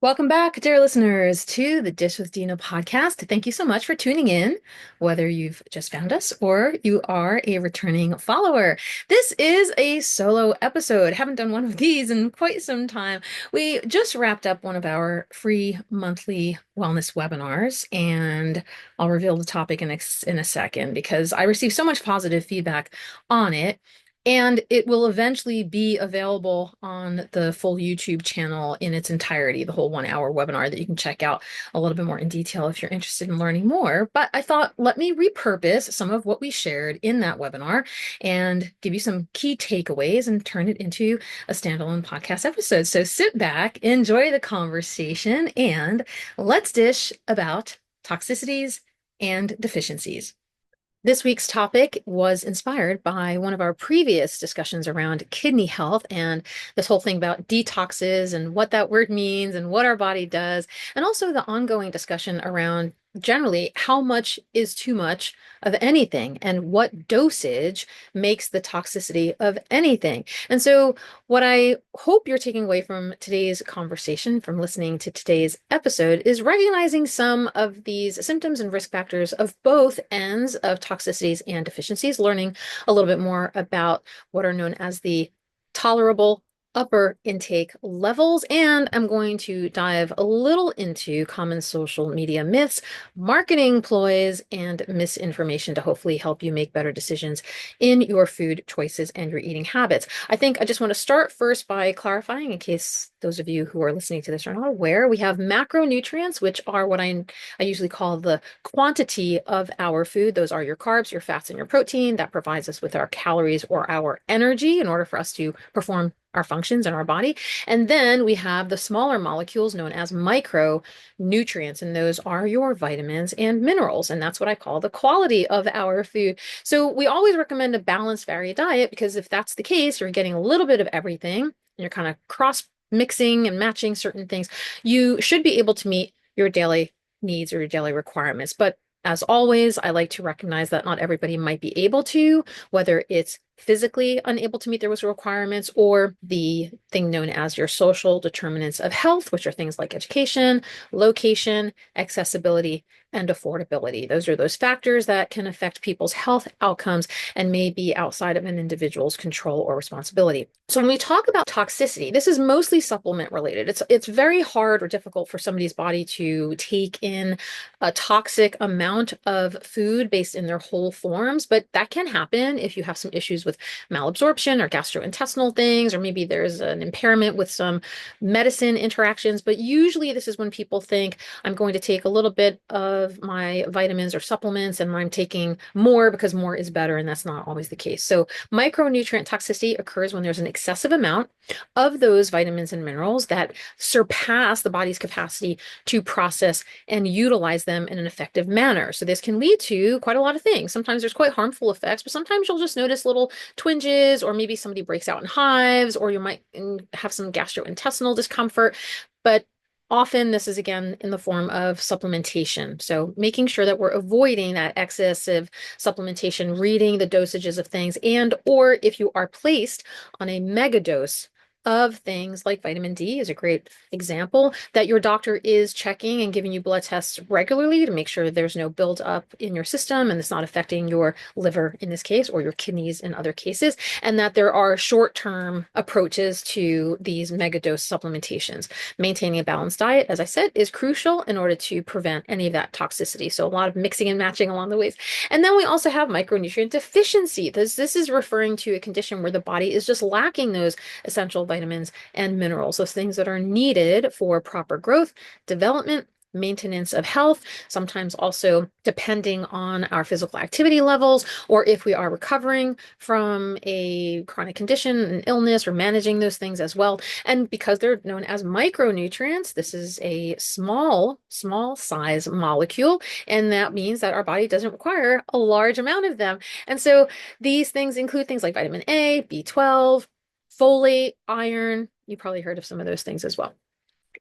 Welcome back, dear listeners, to the Dish with Dina podcast. Thank you so much for tuning in, whether you've just found us or you are a returning follower. This is a solo episode. Haven't done one of these in quite some time. We just wrapped up one of our free monthly wellness webinars, and I'll reveal the topic in a second because I received so much positive feedback on it. And it will eventually be available on the full YouTube channel in its entirety, the whole 1 hour webinar that you can check out a little bit more in detail if you're interested in learning more. But I thought, let me repurpose some of what we shared in that webinar and give you some key takeaways and turn it into a standalone podcast episode. So sit back, enjoy the conversation, and let's dish about toxicities and deficiencies. This week's topic was inspired by one of our previous discussions around kidney health and this whole thing about detoxes and what that word means and what our body does, and also the ongoing discussion around generally how much is too much of anything and what dosage makes the toxicity of anything. And so, what I hope you're taking away from today's conversation, from listening to today's episode, is recognizing some of these symptoms and risk factors of both ends of toxicities and deficiencies, learning a little bit more about what are known as the tolerable upper intake levels, and I'm going to dive a little into common social media myths, marketing ploys, and misinformation to hopefully help you make better decisions in your food choices and your eating habits. I think I just want to start first by clarifying, in case those of you who are listening to this are not aware, we have macronutrients, which are what I usually call the quantity of our food. Those are your carbs, your fats, and your protein. That provides us with our calories or our energy in order for us to perform our functions in our body. And then we have the smaller molecules known as micronutrients, and those are your vitamins and minerals. And that's what I call the quality of our food. So we always recommend a balanced, varied diet, because if that's the case, you're getting a little bit of everything, and you're kind of cross mixing and matching certain things, you should be able to meet your daily needs or your daily requirements. But as always, I like to recognize that not everybody might be able to, whether it's physically unable to meet those requirements or the thing known as your social determinants of health, which are things like education, location, accessibility, and affordability. Those are those factors that can affect people's health outcomes and may be outside of an individual's control or responsibility. So when we talk about toxicity, this is mostly supplement related. It's very hard or difficult for somebody's body to take in a toxic amount of food based in their whole forms, but that can happen if you have some issues with malabsorption or gastrointestinal things, or maybe there's an impairment with some medicine interactions. But usually this is when people think, I'm going to take a little bit of my vitamins or supplements and I'm taking more because more is better, and that's not always the case. So micronutrient toxicity occurs when there's an excessive amount of those vitamins and minerals that surpass the body's capacity to process and utilize them in an effective manner. So this can lead to quite a lot of things. Sometimes there's quite harmful effects, but sometimes you'll just notice little twinges, or maybe somebody breaks out in hives, or you might have some gastrointestinal discomfort. But often this is, again, in the form of supplementation. So making sure that we're avoiding that excessive supplementation, reading the dosages of things, and or if you are placed on a mega dose of things like vitamin D is a great example, that your doctor is checking and giving you blood tests regularly to make sure there's no buildup in your system and it's not affecting your liver in this case, or your kidneys in other cases, and that there are short-term approaches to these megadose supplementations. Maintaining a balanced diet, as I said, is crucial in order to prevent any of that toxicity. So a lot of mixing and matching along the ways. And then we also have micronutrient deficiency. This is referring to a condition where the body is just lacking those essential vitamins and minerals, those things that are needed for proper growth, development, maintenance of health, sometimes also depending on our physical activity levels, or if we are recovering from a chronic condition, an illness, or managing those things as well. And because they're known as micronutrients, this is a small size molecule, and that means that our body doesn't require a large amount of them. And so these things include things like vitamin A, B12, folate, iron. You probably heard of some of those things as well.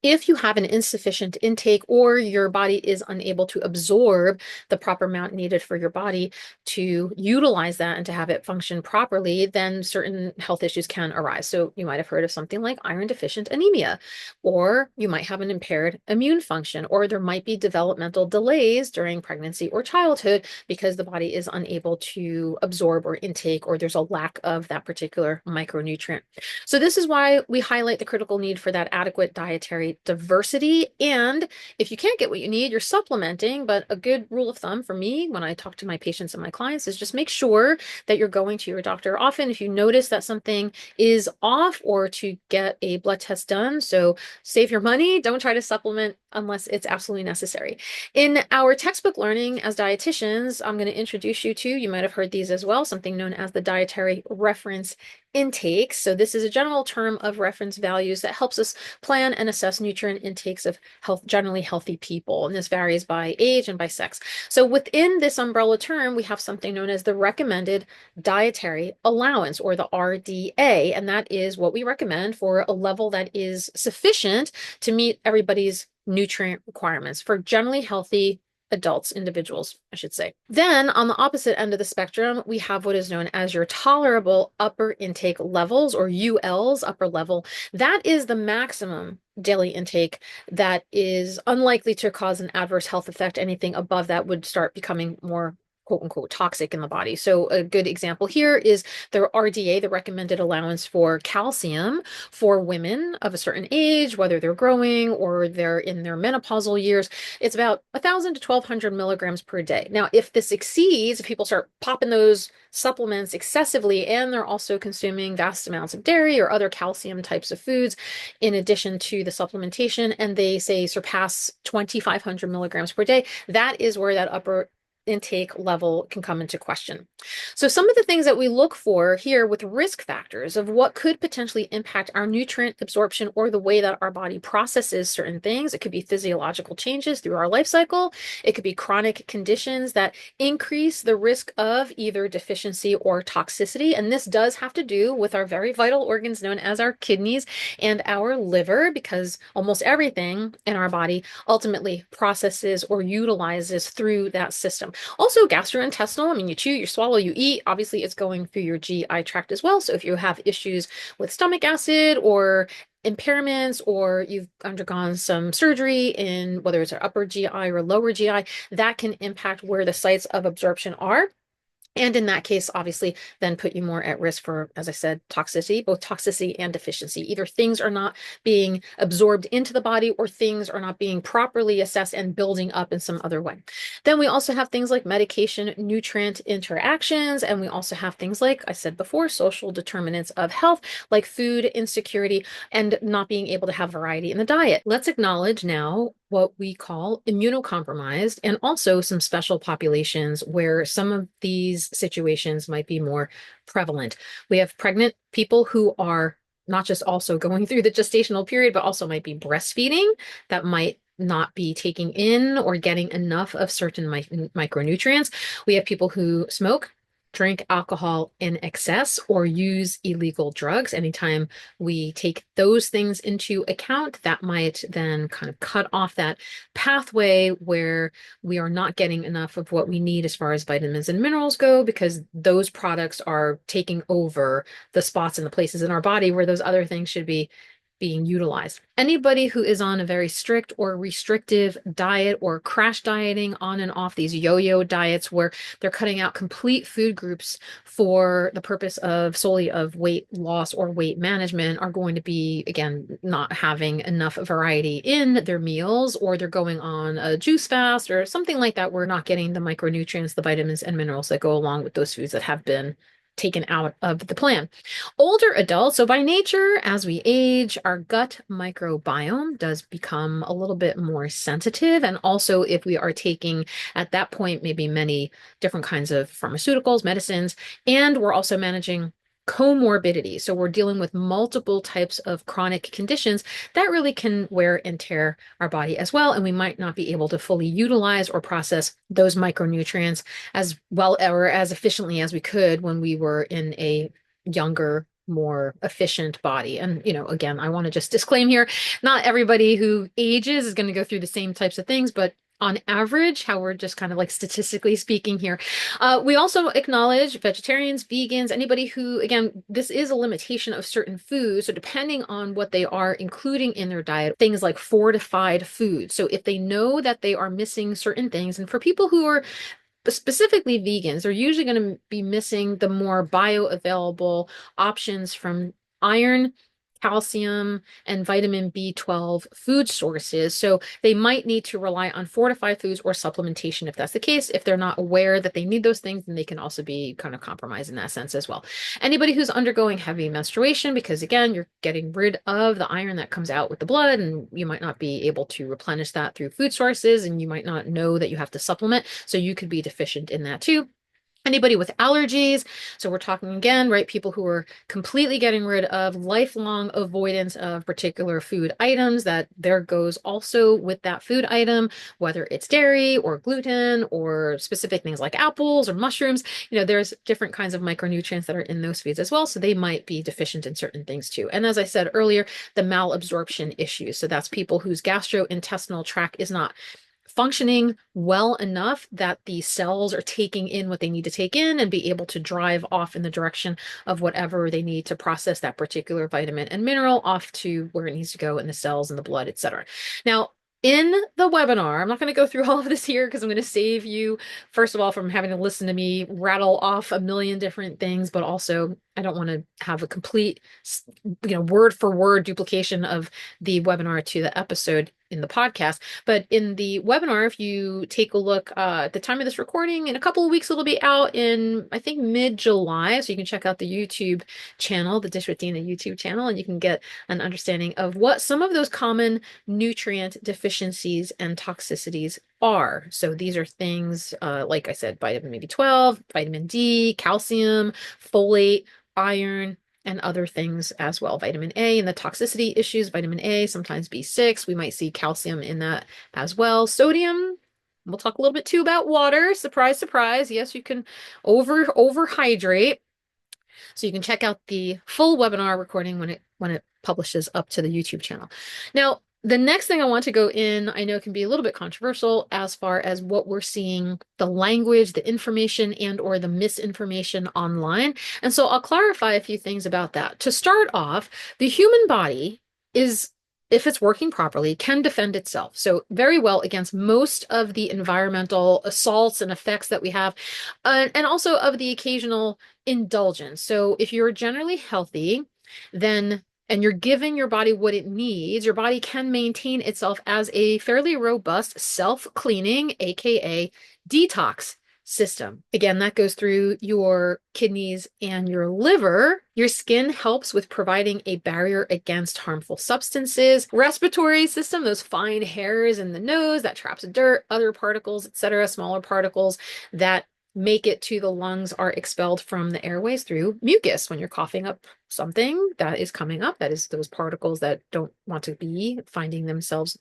If you have an insufficient intake or your body is unable to absorb the proper amount needed for your body to utilize that and to have it function properly, then certain health issues can arise. So you might have heard of something like iron deficient anemia, or you might have an impaired immune function, or there might be developmental delays during pregnancy or childhood because the body is unable to absorb or intake, or there's a lack of that particular micronutrient. So this is why we highlight the critical need for that adequate dietary diversity. And if you can't get what you need, you're supplementing. But a good rule of thumb for me when I talk to my patients and my clients is just make sure that you're going to your doctor often if you notice that something is off, or to get a blood test done. So save your money. Don't try to supplement unless it's absolutely necessary. In our textbook learning as dietitians, I'm going to introduce you to, you might have heard these as well, something known as the dietary reference intakes. So this is a general term of reference values that helps us plan and assess nutrient intakes of generally healthy people. And this varies by age and by sex. So within this umbrella term, we have something known as the recommended dietary allowance, or the RDA. And that is what we recommend for a level that is sufficient to meet everybody's nutrient requirements for generally healthy adults, individuals, I should say. Then on the opposite end of the spectrum, we have what is known as your tolerable upper intake levels, or ULs, upper level. That is the maximum daily intake that is unlikely to cause an adverse health effect. Anything above that would start becoming more quote unquote toxic in the body. So a good example here is the RDA, the recommended allowance for calcium for women of a certain age, whether they're growing or they're in their menopausal years. It's about 1,000 to 1,200 milligrams per day. Now, if this exceeds, if people start popping those supplements excessively, and they're also consuming vast amounts of dairy or other calcium types of foods in addition to the supplementation, and they say surpass 2,500 milligrams per day, that is where that upper intake level can come into question. So some of the things that we look for here with risk factors of what could potentially impact our nutrient absorption or the way that our body processes certain things. It could be physiological changes through our life cycle. It could be chronic conditions that increase the risk of either deficiency or toxicity. And this does have to do with our very vital organs known as our kidneys and our liver, because almost everything in our body ultimately processes or utilizes through that system. Also, gastrointestinal, I mean, you chew, you swallow, you eat. Obviously, it's going through your GI tract as well. So if you have issues with stomach acid or impairments, or you've undergone some surgery in whether it's our upper GI or lower GI, that can impact where the sites of absorption are. And in that case, obviously, then put you more at risk for, as I said, toxicity, both toxicity and deficiency. Either things are not being absorbed into the body, or things are not being properly assessed and building up in some other way. Then we also have things like medication nutrient interactions. And we also have things like I said before, social determinants of health, like food insecurity and not being able to have variety in the diet. Let's acknowledge now what we call immunocompromised, and also some special populations where some of these situations might be more prevalent. We have pregnant people who are not just also going through the gestational period, but also might be breastfeeding, that might not be taking in or getting enough of certain micronutrients. We have people who smoke, drink alcohol in excess, or use illegal drugs. Anytime we take those things into account, that might then kind of cut off that pathway where we are not getting enough of what we need as far as vitamins and minerals go, because those products are taking over the spots and the places in our body where those other things should be being utilized. Anybody who is on a very strict or restrictive diet, or crash dieting on and off these yo-yo diets where they're cutting out complete food groups for the purpose of solely of weight loss or weight management, are going to be, again, not having enough variety in their meals, or they're going on a juice fast or something like that. We're not getting the micronutrients, the vitamins and minerals that go along with those foods that have been taken out of the plan. Older adults, so by nature, as we age, our gut microbiome does become a little bit more sensitive. And also, if we are taking at that point maybe many different kinds of pharmaceuticals, medicines, and we're also managing comorbidity. So we're dealing with multiple types of chronic conditions that really can wear and tear our body as well. And we might not be able to fully utilize or process those micronutrients as well or as efficiently as we could when we were in a younger more efficient body. And, again, I want to just disclaim here, not everybody who ages is going to go through the same types of things, but on average, how we're just kind of like statistically speaking here. We also acknowledge vegetarians, vegans, anybody who, again, this is a limitation of certain foods. So depending on what they are including in their diet, things like fortified foods. So if they know that they are missing certain things, and for people who are specifically vegans, they're usually going to be missing the more bioavailable options from iron, calcium, and vitamin B12 food sources. So they might need to rely on fortified foods or supplementation if that's the case. If they're not aware that they need those things, then they can also be kind of compromised in that sense as well. Anybody who's undergoing heavy menstruation, because again, you're getting rid of the iron that comes out with the blood, and you might not be able to replenish that through food sources, and you might not know that you have to supplement. So you could be deficient in that too. Anybody with allergies. So we're talking again, right? People who are completely getting rid of lifelong avoidance of particular food items, that there goes also with that food item, whether it's dairy or gluten or specific things like apples or mushrooms. There's different kinds of micronutrients that are in those foods as well. So they might be deficient in certain things too. And as I said earlier, the malabsorption issues. So that's people whose gastrointestinal tract is not functioning well enough that the cells are taking in what they need to take in and be able to drive off in the direction of whatever they need to process that particular vitamin and mineral off to where it needs to go in the cells and the blood, etc. Now, in the webinar, I'm not going to go through all of this here because I'm going to save you, first of all, from having to listen to me rattle off a million different things, but also I don't want to have a complete, word for word duplication of the webinar to the episode in the podcast. But in the webinar, if you take a look at the time of this recording, in a couple of weeks, it'll be out in, I think, mid-July. So you can check out the YouTube channel, the Dish with Dina YouTube channel, and you can get an understanding of what some of those common nutrient deficiencies and toxicities are. So these are things, like I said, vitamin B12, vitamin D, calcium, folate, iron, and other things as well. Vitamin A and the toxicity issues, vitamin A, sometimes B6. We might see calcium in that as well. Sodium, we'll talk a little bit too about water. Surprise, surprise. Yes, you can overhydrate. So you can check out the full webinar recording when it publishes up to the YouTube channel. Now, the next thing I want to go in, I know it can be a little bit controversial as far as what we're seeing, the language, the information, and or the misinformation online. And so I'll clarify a few things about that. To start off, the human body is, if it's working properly, can defend itself. So very well against most of the environmental assaults and effects that we have, and also of the occasional indulgence. So if you're generally healthy, then and you're giving your body what it needs, your body can maintain itself as a fairly robust self-cleaning, aka detox system. Again, that goes through your kidneys and your liver. Your skin helps with providing a barrier against harmful substances. Respiratory system, those fine hairs in the nose that traps dirt, other particles, etc., smaller particles that make it to the lungs are expelled from the airways through mucus. When you're coughing up something that is coming up, that is those particles that don't want to be finding themselves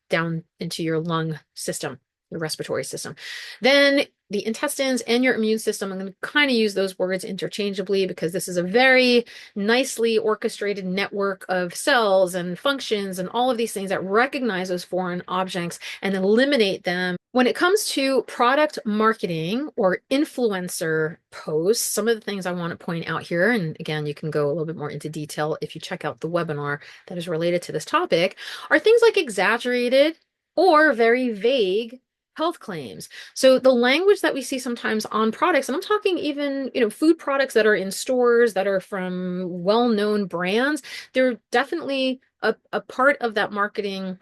down into your lung system, your respiratory system. Then the intestines and your immune system, I'm going to kind of use those words interchangeably because this is a very nicely orchestrated network of cells and functions and all of these things that recognize those foreign objects and eliminate them. When it comes to product marketing or influencer posts, some of the things I want to point out here, and again, you can go a little bit more into detail if you check out the webinar that is related to this topic, are things like exaggerated or very vague health claims. So the language that we see sometimes on products, and I'm talking even, food products that are in stores that are from well-known brands, they're definitely a part of that marketing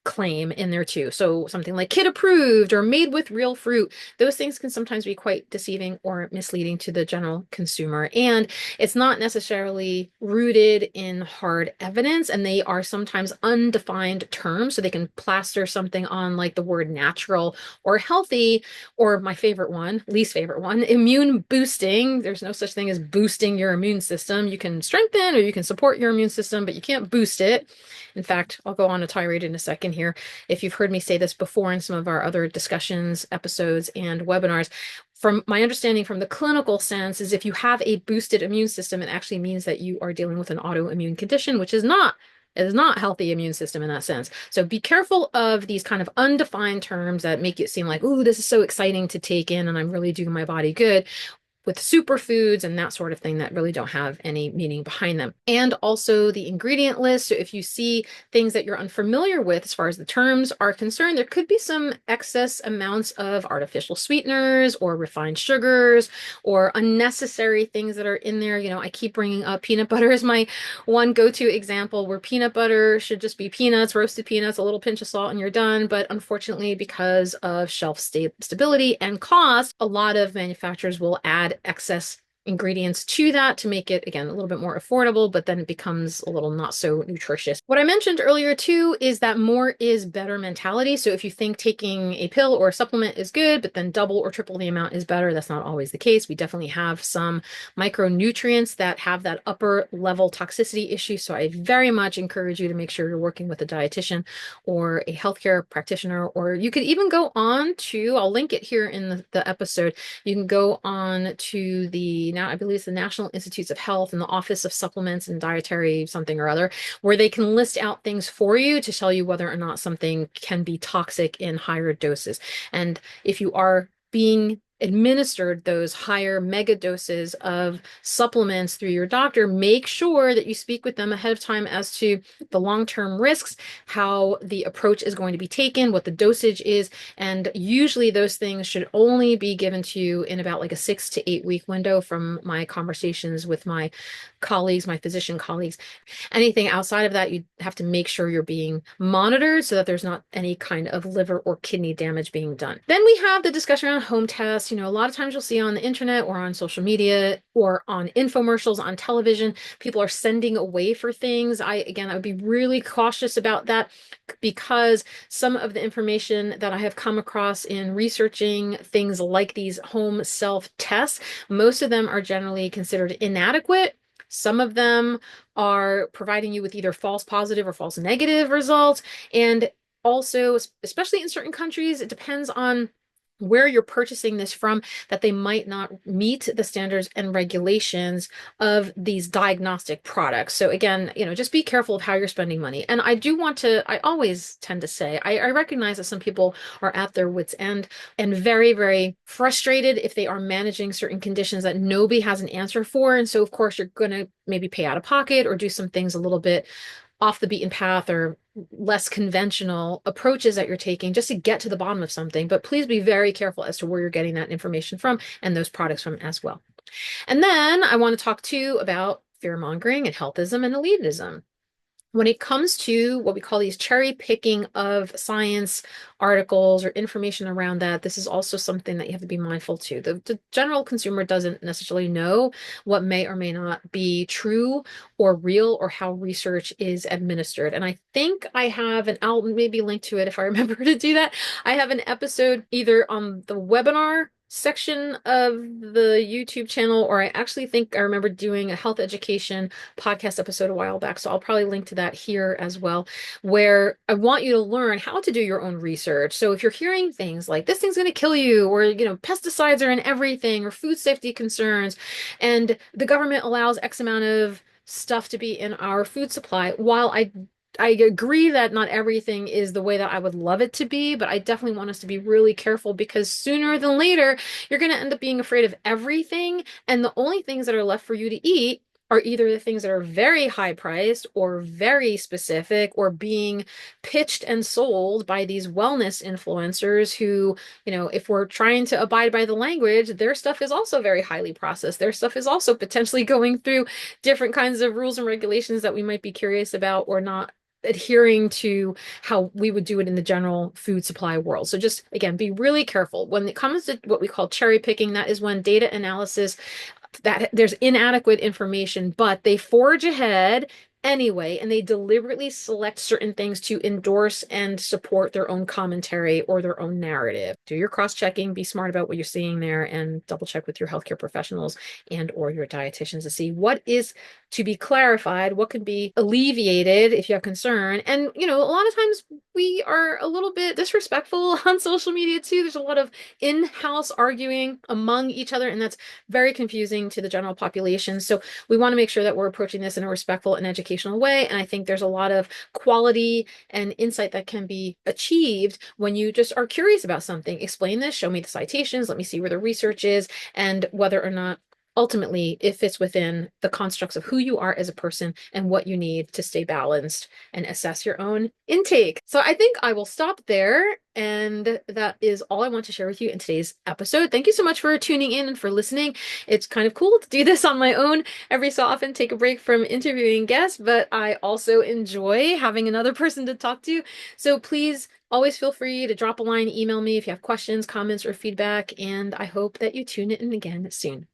claim in there too. So something like kid approved or made with real fruit, those things can sometimes be quite deceiving or misleading to the general consumer. And it's not necessarily rooted in hard evidence, and they are sometimes undefined terms. So they can plaster something on like the word natural or healthy, or my favorite one, least favorite one, immune boosting. There's no such thing as boosting your immune system. You can strengthen or you can support your immune system, but you can't boost it. In fact, I'll go on a tirade in a second here. If you've heard me say this before in some of our other discussions, episodes, and webinars, from my understanding from the clinical sense is if you have a boosted immune system, it actually means that you are dealing with an autoimmune condition, which is not it is not healthy immune system in that sense. So be careful of these kind of undefined terms that make it seem like, ooh, this is so exciting to take in and I'm really doing my body good with superfoods and that sort of thing that really don't have any meaning behind them. And also the ingredient list. So if you see things that you're unfamiliar with as far as the terms are concerned, there could be some excess amounts of artificial sweeteners or refined sugars or unnecessary things that are in there. You know, I keep bringing up peanut butter as my one go-to example where peanut butter should just be peanuts, roasted peanuts, a little pinch of salt, and you're done. But unfortunately, because of shelf stability and cost, a lot of manufacturers will add excess ingredients to that to make it, again, a little bit more affordable, but then it becomes a little not so nutritious. What I mentioned earlier too is that more is better mentality. So if you think taking a pill or a supplement is good, but then double or triple the amount is better, that's not always the case. We definitely have some micronutrients that have that upper level toxicity issue. So I very much encourage you to make sure you're working with a dietitian or a healthcare practitioner, or you could even go on to, I'll link it here in the episode. You can go on to now I believe it's the National Institutes of Health and the Office of Supplements and Dietary something or other, where they can list out things for you to tell you whether or not something can be toxic in higher doses. And if you are being administered those higher mega doses of supplements through your doctor, make sure that you speak with them ahead of time as to the long-term risks, how the approach is going to be taken, what the dosage is, and usually those things should only be given to you in about like a 6 to 8 week window from my conversations with my colleagues, my physician colleagues. Anything outside of that, you have to make sure you're being monitored so that there's not any kind of liver or kidney damage being done. Then we have the discussion around home tests. You know, a lot of times you'll see on the internet or on social media or on infomercials on television, people are sending away for things. I would be really cautious about that because some of the information that I have come across in researching things like these home self tests, most of them are generally considered inadequate. Some of them are providing you with either false positive or false negative results. And also, especially in certain countries, it depends on where you're purchasing this from, that they might not meet the standards and regulations of these diagnostic products. So again, you know, just be careful of how you're spending money. And I always tend to say, I recognize that some people are at their wits' end and very, very frustrated if they are managing certain conditions that nobody has an answer for. And so of course you're going to maybe pay out of pocket or do some things a little bit off the beaten path or less conventional approaches that you're taking just to get to the bottom of something. But please be very careful as to where you're getting that information from and those products from as well. And then I want to talk too about fear mongering and healthism and elitism. When it comes to what we call these cherry picking of science articles or information around that, this is also something that you have to be mindful to. The general consumer doesn't necessarily know what may or may not be true or real or how research is administered. And I think I have I'll maybe link to it if I remember to do that. I have an episode either on the webinar section of the YouTube channel, or I actually think I remember doing a health education podcast episode a while back. So I'll probably link to that here as well, where I want you to learn how to do your own research. So if you're hearing things like this thing's going to kill you, or, you know, pesticides are in everything, or food safety concerns, and the government allows X amount of stuff to be in our food supply, while I agree that not everything is the way that I would love it to be, but I definitely want us to be really careful because sooner than later, you're going to end up being afraid of everything. And the only things that are left for you to eat are either the things that are very high priced or very specific or being pitched and sold by these wellness influencers who, you know, if we're trying to abide by the language, their stuff is also very highly processed. Their stuff is also potentially going through different kinds of rules and regulations that we might be curious about or not adhering to how we would do it in the general food supply world. So just, again, be really careful. When it comes to what we call cherry picking, that is when data analysis, that there's inadequate information, but they forge ahead anyway, and they deliberately select certain things to endorse and support their own commentary or their own narrative. Do your cross-checking, be smart about what you're seeing there, and double check with your healthcare professionals and or your dietitians to see what is to be clarified, what can be alleviated if you have concern. And, a lot of times we are a little bit disrespectful on social media too. There's a lot of in-house arguing among each other, and that's very confusing to the general population. So we want to make sure that we're approaching this in a respectful and educational way. And I think there's a lot of quality and insight that can be achieved when you just are curious about something. Explain this, show me the citations, let me see where the research is, and whether or not ultimately it fits within the constructs of who you are as a person and what you need to stay balanced and assess your own intake. So I think I will stop there. And that is all I want to share with you in today's episode. Thank you so much for tuning in and for listening. It's kind of cool to do this on my own every so often, take a break from interviewing guests, but I also enjoy having another person to talk to. So please always feel free to drop a line, email me if you have questions, comments, or feedback. And I hope that you tune in again soon.